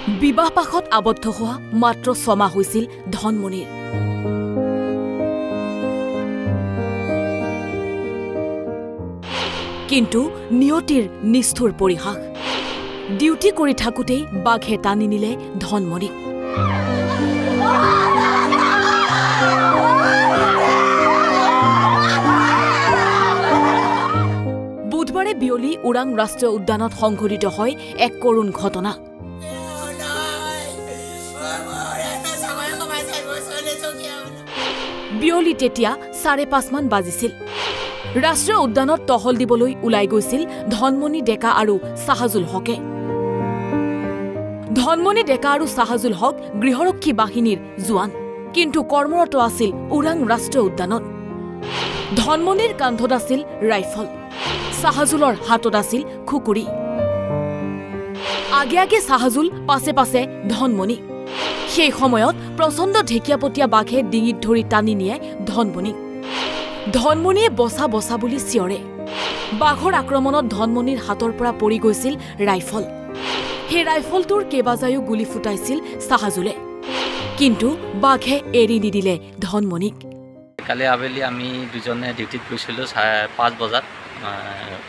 বিবাহ পাশত আবদ্ধ হোৱা মাত্ৰ 6 মাহ হৈছিল ধনমণিৰ। কিন্তু নিয়তিৰ নিষ্ঠুৰ পৰিহাস। ডিউটি কৰি থাকোঁতেই বাঘে টানি নিলে ধনমণিক। বুধবাৰে বিয়লি ওৰাং ৰাষ্ট্ৰীয় উদ্যানত সংঘটিত হয় এক কৰুণ ঘটনা। বিয়লি তেতিয়া 5:30 মান বাজিছিল। ৰাষ্ট্ৰীয় উদ্যানত টহল দিবলৈ ওলাই গৈছিল ধনমণি ডেকা আৰু শাহজুল হকে। ধনমণি ডেকা আৰু শাহজুল হক গৃহৰক্ষী বাহিনীৰ জোৱান, কিন্তু কৰ্মৰত আছিল ওৰাং ৰাষ্ট্ৰীয় উদ্যানত। ধনমণিৰ কান্ধত আছিল ৰাইফল, শাহজুলৰ হাতত আছিল খুকুৰি। আগে আগে শাহজুল, পাছে পাছে ধনমণি। সেই সময়ত প্ৰচণ্ড ঢেকীয়াপতীয়া বাঘে ডিঙিত ধৰি টানি নিয়ে ধনমণিক। ধনমণিয়ে বচা বচা বুলি চিঞৰে। বাঘৰ আক্ৰমণত ধনমণিৰ হাতৰ পৰা পৰি গৈছিল ৰাইফল। সেই ৰাইফলটোৰ কেইবাজায়ো গুলী ফুটাইছিল শাহজুলে, কিন্তু বাঘে এৰি নিদিলে ধনমণিক। কালি আবেলি আমি দুজনে ডিউটিত গৈছিলোঁ 5:30 বজাত।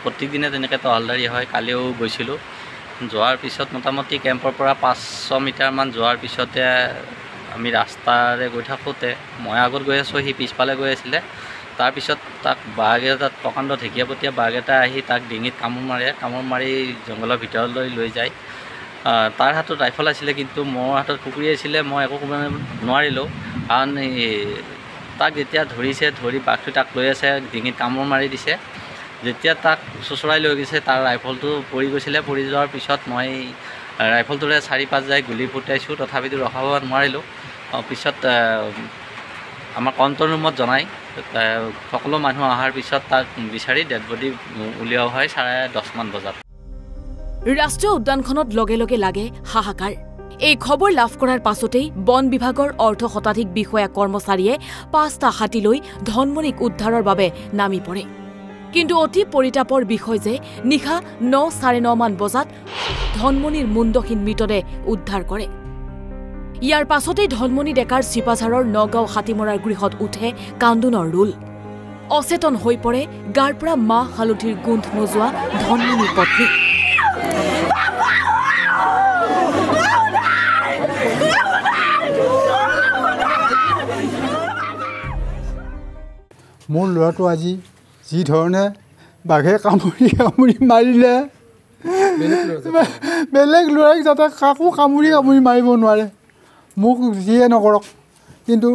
প্ৰত্যেকদিনে তেনেকৈ টহলদাৰী হয়, কালিও গৈছিলোঁ। যোৱাৰ পিছত মোটামুটি কেম্পৰ পৰা 500 মিটাৰমান যোৱাৰ পিছতে আমি ৰাস্তাৰে গৈ থাকোঁতে মই আগত গৈ আছোঁ, সি পিছফালে গৈ আছিলে। তাৰপিছত তাক বাঘ এটা, প্ৰকাণ্ড ঢেকীয়াপতীয়া বাঘ এটা আহি তাক ডিঙিত কামোৰ মাৰি জংঘলৰ ভিতৰলৈ লৈ যায়। তাৰ হাতত ৰাইফল আছিলে, কিন্তু মোৰ হাতত খুকুৰি আছিলে। মই একো ক'ব নোৱাৰিলোঁ, কাৰণ তাক যেতিয়া ধৰি বাঘটো তাক লৈ আছে, ডিঙিত কামোৰ মাৰি দিছে। যেতিয়া তাক চোঁচৰাই লৈ গৈছে, তাৰ ৰাইফলটো পৰি গৈছিলে। পৰি যোৱাৰ পিছত মই ৰাইফলটোৰে 4-5 জাই গুলী ফুটাইছোঁ, তথাপিতো ৰখাব নোৱাৰিলোঁ। পিছত আমাৰ কণ্ট্ৰল ৰুমত জনাই সকলো মানুহ অহাৰ পিছত তাক বিচাৰি ডেড বডি উলিওৱা হয় 10:30 মান বজাত। ৰাষ্ট্ৰীয় উদ্যানখনত লগে লগে লাগে হাহাকাৰ। এই খবৰ লাভ কৰাৰ পাছতেই বন বিভাগৰ অৰ্ধ শতাধিক বিষয়া কৰ্মচাৰীয়ে 5টা হাতী লৈ ধনমণিক উদ্ধাৰৰ বাবে নামি পৰে। কিন্তু অতি পৰিতাপৰ বিষয় যে নিশা 9:30 মান বজাত ধনমণিৰ মুণ্ডহীন মৃতদেহ উদ্ধাৰ কৰে। ইয়াৰ পাছতেই ধনমণি ডেকাৰ চিপাঝাৰৰ নগাঁও হাতীমৰাৰ গৃহত উঠে কান্দোনৰ ৰোল। অচেতন হৈ পৰে গাৰ পৰা মাহ হালধিৰ গোন্ধ নোযোৱা ধনমণিৰ পত্নী। মোৰ ল'ৰাটো আজি যি ধৰণে বাঘে কামুৰি মাৰিলে, বেলেগ ল'ৰাক যাতে কাকো কামুৰি মাৰিব নোৱাৰে, মোক যিয়ে নকৰক। কিন্তু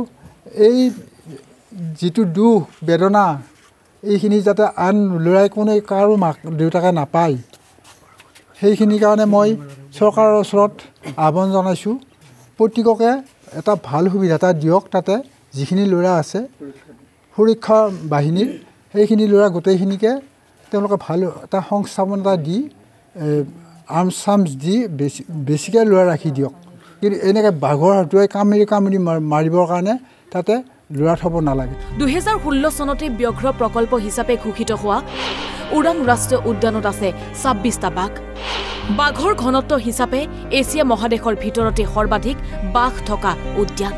এই যিটো দুখ বেদনা, এইখিনি যাতে আন ল'ৰাই কাৰো মাক দেউতাকে নাপায়, সেইখিনিৰ কাৰণে মই চৰকাৰৰ ওচৰত আহ্বান জনাইছোঁ, প্ৰত্যেককে এটা ভাল সুবিধা এটা দিয়ক। তাতে যিখিনি ল'ৰা আছে সুৰক্ষা বাহিনীৰ, সেইখিনি ল'ৰা গোটেইখিনিকে তেওঁলোকে ভাল এটা সংস্থাপন এটা দি আৰ্মছ দি বেছিকৈ ল'ৰা ৰাখি দিয়ক। কিন্তু এনেকৈ বাঘৰ হাতোৱাই কামুৰি মাৰিবৰ কাৰণে তাতে ল'ৰা থ'ব নালাগে। 2016 চনতে ব্যাঘ্ৰ প্ৰকল্প হিচাপে ঘোষিত হোৱা ওৰাং ৰাষ্ট্ৰীয় উদ্যানত আছে 26টা বাঘ। বাঘৰ ঘনত্ব হিচাপে এছিয়া মহাদেশৰ ভিতৰতে সৰ্বাধিক বাঘ থকা উদ্যান।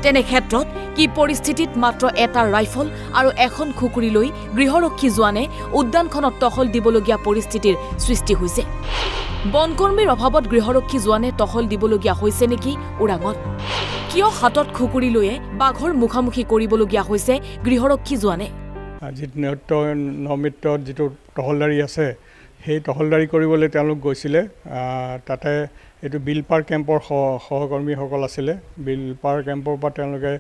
তেনে ক্ষেত্ৰত কি পৰিস্থিতিত মাত্ৰ এটা ৰাইফল আৰু এখন খুকুৰি লৈ গৃহৰক্ষী জোৱানে উদ্যানখনত টহল দিবলগীয়া পৰিস্থিতিৰ সৃষ্টি হৈছে। বনকৰ্মীৰ অভাৱত গৃহৰক্ষী জোৱানে টহল দিবলগীয়া হৈছে নেকি ওৰাঙত? কিয় হাতত খুকুৰি লৈয়ে বাঘৰ মুখামুখি কৰিবলগীয়া হৈছে গৃহৰক্ষী জোৱানে? যিটো নমিত্ৰত যিটো টহলদাৰী আছে, সেই টহলদাৰী কৰিবলৈ তেওঁলোক গৈছিলে। তাতে এইটো বিলপাৰ কেম্পৰ সহকৰ্মীসকল আছিলে। বিলপাৰ কেম্পৰ পৰা তেওঁলোকে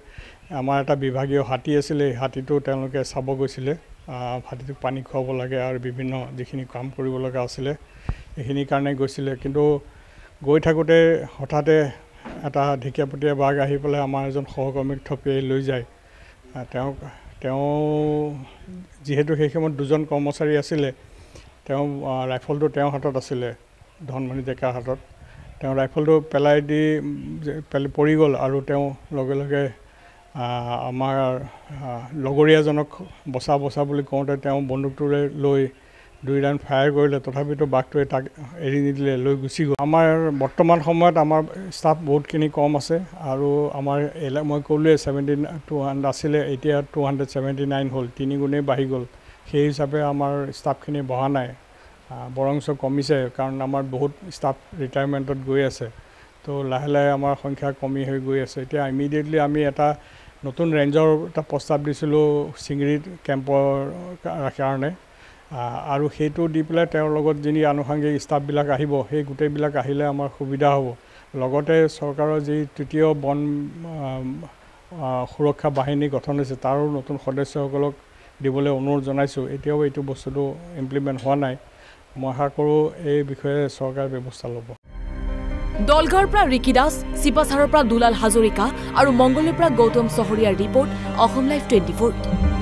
আমাৰ এটা বিভাগীয় হাতী আছিলে, এই হাতীটো তেওঁলোকে চাব গৈছিলে। হাতীটোক পানী খুৱাব লাগে আৰু বিভিন্ন যিখিনি কাম কৰিব লগা আছিলে সেইখিনিৰ কাৰণে গৈছিলে। কিন্তু গৈ থাকোঁতে হঠাতে এটা ঢেকীয়াপতীয়া বাঘ আহি পেলাই আমাৰ এজন সহকৰ্মীক থপিয়াই লৈ যায়। তেওঁ যিহেতু সেই সময়ত 2জন কৰ্মচাৰী আছিলে, তেওঁ ৰাইফলটো তেওঁৰ হাতত আছিলে, ধনমণি ডেকাৰ হাতত। তেওঁ ৰাইফলটো পেলাই দি পৰি গ'ল আৰু তেওঁ লগে লগে আমাৰ লগৰীয়াজনক বচা বুলি কওঁতে তেওঁ বন্দুকটোৰে লৈ 2 ৰাউণ্ড ফায়াৰ কৰিলে তথাপিতো বাঘটোৱে তাক এৰি নিদিলে লৈ গুচি গ'ল আমাৰ বৰ্তমান সময়ত আমাৰ ষ্টাফ বহুতখিনি কম আছে আৰু আমাৰ মই ক'লোৱে 72 আছিলে এতিয়া 279 হ'ল 3 গুণেই বাঢ়ি গ'ল সেই হিচাপে আমাৰ ষ্টাফখিনি বহা নাই বৰংশ কমিছে কাৰণ আমাৰ বহুত ষ্টাফ ৰিটায়াৰমেণ্টত গৈ আছে তো লাহে লাহে আমাৰ সংখ্যা কমি হৈ গৈ আছে এতিয়া ইমিডিয়েটলি আমি এটা নতুন ৰেঞ্জৰ এটা প্ৰস্তাৱ দিছিলোঁ চিঙৰিত কেম্পৰ কাৰণে আৰু সেইটো দি পেলাই তেওঁৰ লগত যিনি আনুষংগিক ষ্টাফবিলাক আহিব সেই গোটেইবিলাক আহিলে আমাৰ সুবিধা হ'ব লগতে চৰকাৰৰ যি তৃতীয় বন সুৰক্ষা বাহিনী গঠন হৈছে তাৰো নতুন সদস্যসকলক দিবলৈ অনুৰোধ জনাইছোঁ এতিয়াও এইটো বস্তুটো ইমপ্লিমেণ্ট হোৱা নাই মই আশা কৰোঁ এই বিষয়ে চৰকাৰে ব্যৱস্থা ল'ব দলগাঁৱৰ পৰা ৰিকি দাস চিপাচাৰৰ পৰা দুলাল হাজৰিকা আৰু মংগলৰ পৰা গৌতম চহৰীয়াৰ ৰিপৰ্ট অসম লাইভ 24